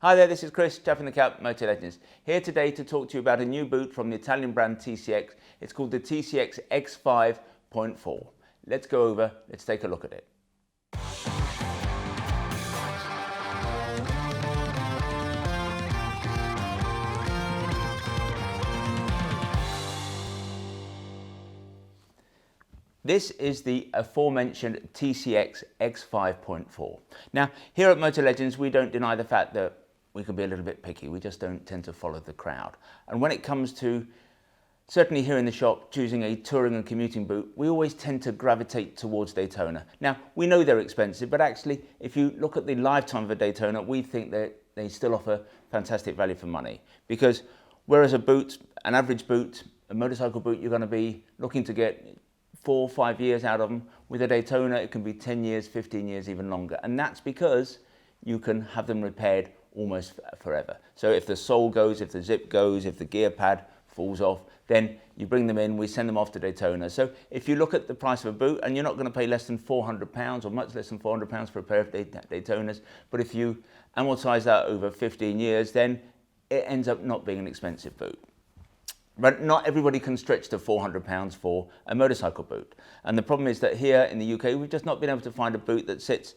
Hi there, this is Chris, Chapping the Cap, Motolegends. Here today to talk to you about a new boot from the Italian brand TCX. It's called the TCX X-Five.4. Let's go over, let's take a look at it. This is the aforementioned TCX X-Five.4. Now, here at Motolegends, we don't deny the fact that we can be a little bit picky. We just don't tend to follow the crowd. And when it comes to, certainly here in the shop, choosing a touring and commuting boot, we always tend to gravitate towards Daytona. Now, we know they're expensive, but actually, if you look at the lifetime of a Daytona, we think that they still offer fantastic value for money. Because whereas a boot, an average boot, a motorcycle boot, you're going to be looking to get 4 or 5 years out of them. With a Daytona, it can be 10 years, 15 years, even longer. And that's because you can have them repaired almost forever. So if the sole goes, if the zip goes, if the gear pad falls off, then you bring them in, we send them off to Daytona. So if you look at the price of a boot, and you're not going to pay less than £400 or much less than £400 for a pair of Daytonas, but if you amortize that over 15 years, then it ends up not being an expensive boot. But not everybody can stretch to £400 for a motorcycle boot. And the problem is that here in the UK, we've just not been able to find a boot that sits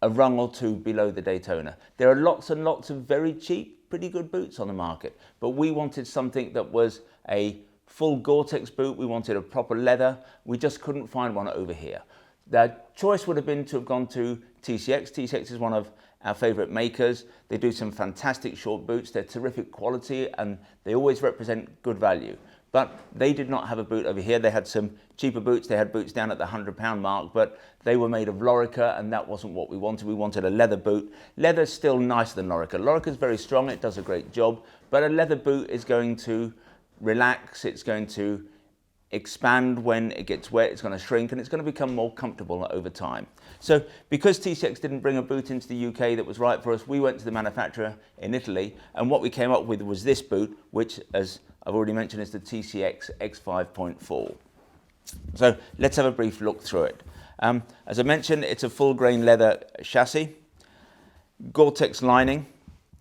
a rung or two below the Daytona. There are lots and lots of very cheap, pretty good boots on the market, but we wanted something that was a full Gore-Tex boot. We wanted a proper leather. We just couldn't find one over here. The choice would have been to have gone to TCX. TCX is one of our favorite makers. They do some fantastic short boots. They're terrific quality and they always represent good value. But they did not have a boot over here. They had some cheaper boots. They had boots down at the £100 mark, but they were made of Lorica and that wasn't what we wanted. We wanted a leather boot. Leather's still nicer than Lorica. Lorica's very strong. It does a great job, but a leather boot is going to relax. It's going to expand when it gets wet, it's going to shrink, and it's going to become more comfortable over time. So because TCX didn't bring a boot into the UK that was right for us, we went to the manufacturer in Italy, and what we came up with was this boot, which, as I've already mentioned, is the TCX X-Five.4. So let's have a brief look through it. As I mentioned, it's a full grain leather chassis, Gore-Tex lining.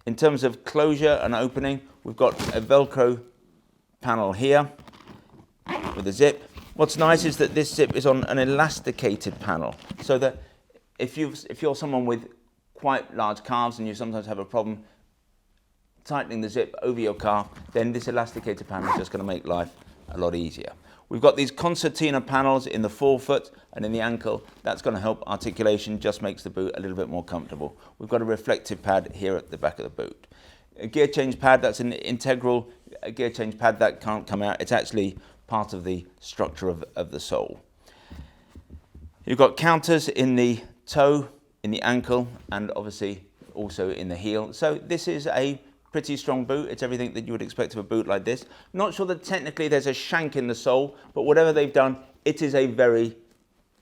In terms of closure and opening, we've got a Velcro panel here with a zip. What's nice is that this zip is on an elasticated panel, so that if you're someone with quite large calves and you sometimes have a problem tightening the zip over your calf, then this elasticated panel is just going to make life a lot easier. We've got these concertina panels in the forefoot and in the ankle. That's going to help articulation, just makes the boot a little bit more comfortable. We've got a reflective pad here at the back of the boot. A gear change pad, that's an integral gear change pad that can't come out. It's actually part of the structure of the sole. You've got counters in the toe, in the ankle, and obviously also in the heel. So this is a pretty strong boot. It's everything that you would expect of a boot like this. Not sure that technically there's a shank in the sole, but whatever they've done, it is a very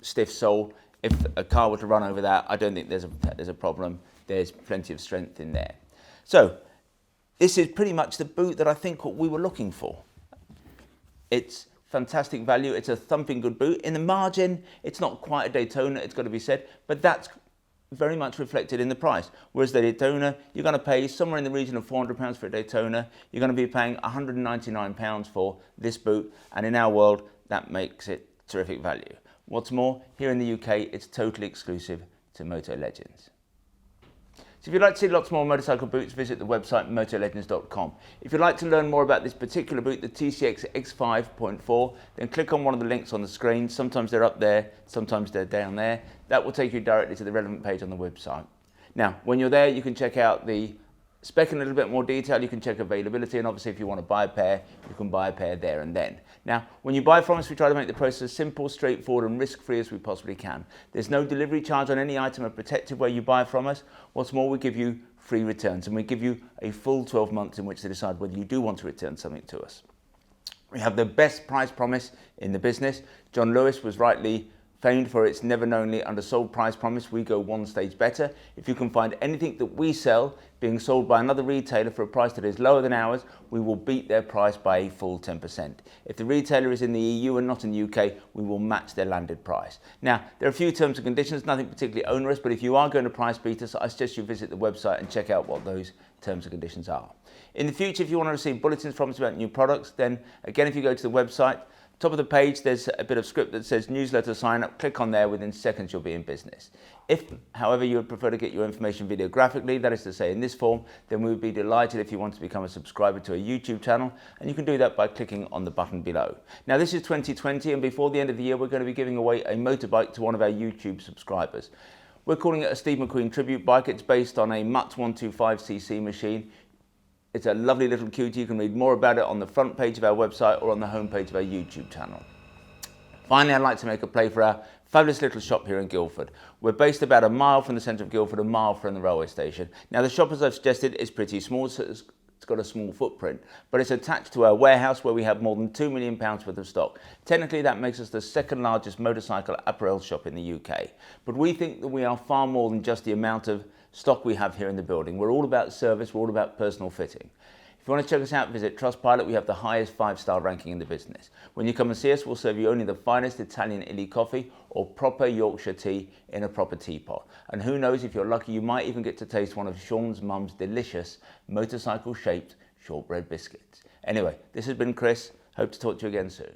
stiff sole. If a car were to run over that, I don't think there's a problem. There's plenty of strength in there. So this is pretty much the boot that I think what we were looking for. It's fantastic value. It's a thumping good boot. In the margin, it's not quite a Daytona, it's got to be said, but that's very much reflected in the price. Whereas the Daytona, you're going to pay somewhere in the region of £400 for a Daytona. You're going to be paying £199 for this boot, and in our world, that makes it terrific value. What's more, here in the UK, it's totally exclusive to Motolegends. So if you'd like to see lots more motorcycle boots, visit the website motolegends.com. If you'd like to learn more about this particular boot, the TCX X-Five.4, then click on one of the links on the screen. Sometimes they're up there, sometimes they're down there. That will take you directly to the relevant page on the website. Now, when you're there, you can check out the spec in a little bit more detail. You can check availability, and obviously if you want to buy a pair, you can buy a pair there and then. Now, when you buy from us, we try to make the process as simple, straightforward and risk-free as we possibly can. There's no delivery charge on any item or protected where you buy from us. What's more, we give you free returns, and we give you a full 12 months in which to decide whether you do want to return something to us. We have the best price promise in the business. John Lewis was rightly Famed for its never-knownly undersold price promise, we go one stage better. If you can find anything that we sell being sold by another retailer for a price that is lower than ours, we will beat their price by a full 10%. If the retailer is in the EU and not in the UK, we will match their landed price. Now, there are a few terms and conditions, nothing particularly onerous, but if you are going to price beat us, I suggest you visit the website and check out what those terms and conditions are. In the future, if you want to receive bulletins from us about new products, then again, if you go to the website, top of the page, there's a bit of script that says newsletter sign up. Click on there, within seconds you'll be in business. If, however, you would prefer to get your information videographically, that is to say in this form, then we would be delighted if you want to become a subscriber to a YouTube channel, and you can do that by clicking on the button below. Now, this is 2020, and before the end of the year, we're going to be giving away a motorbike to one of our YouTube subscribers. We're calling it a Steve McQueen tribute bike. It's based on a Mutt 125cc machine. It's a lovely little cutie. You can read more about it on the front page of our website or on the home page of our YouTube channel. Finally, I'd like to make a play for our fabulous little shop here in Guildford. We're based about a mile from the centre of Guildford, a mile from the railway station. Now, the shop, as I've suggested, is pretty small, so it's got a small footprint, but it's attached to our warehouse where we have more than £2 million worth of stock. Technically, that makes us the second largest motorcycle apparel shop in the UK. But we think that we are far more than just the amount of stock we have here in the building. We're all about service, we're all about personal fitting. If you want to check us out, visit Trustpilot. We have the highest 5-star ranking in the business. When you come and see us, we'll serve you only the finest Italian illy coffee or proper Yorkshire tea in a proper teapot. And who knows, if you're lucky, you might even get to taste one of Sean's mum's delicious motorcycle-shaped shortbread biscuits. Anyway, this has been Chris. Hope to talk to you again soon.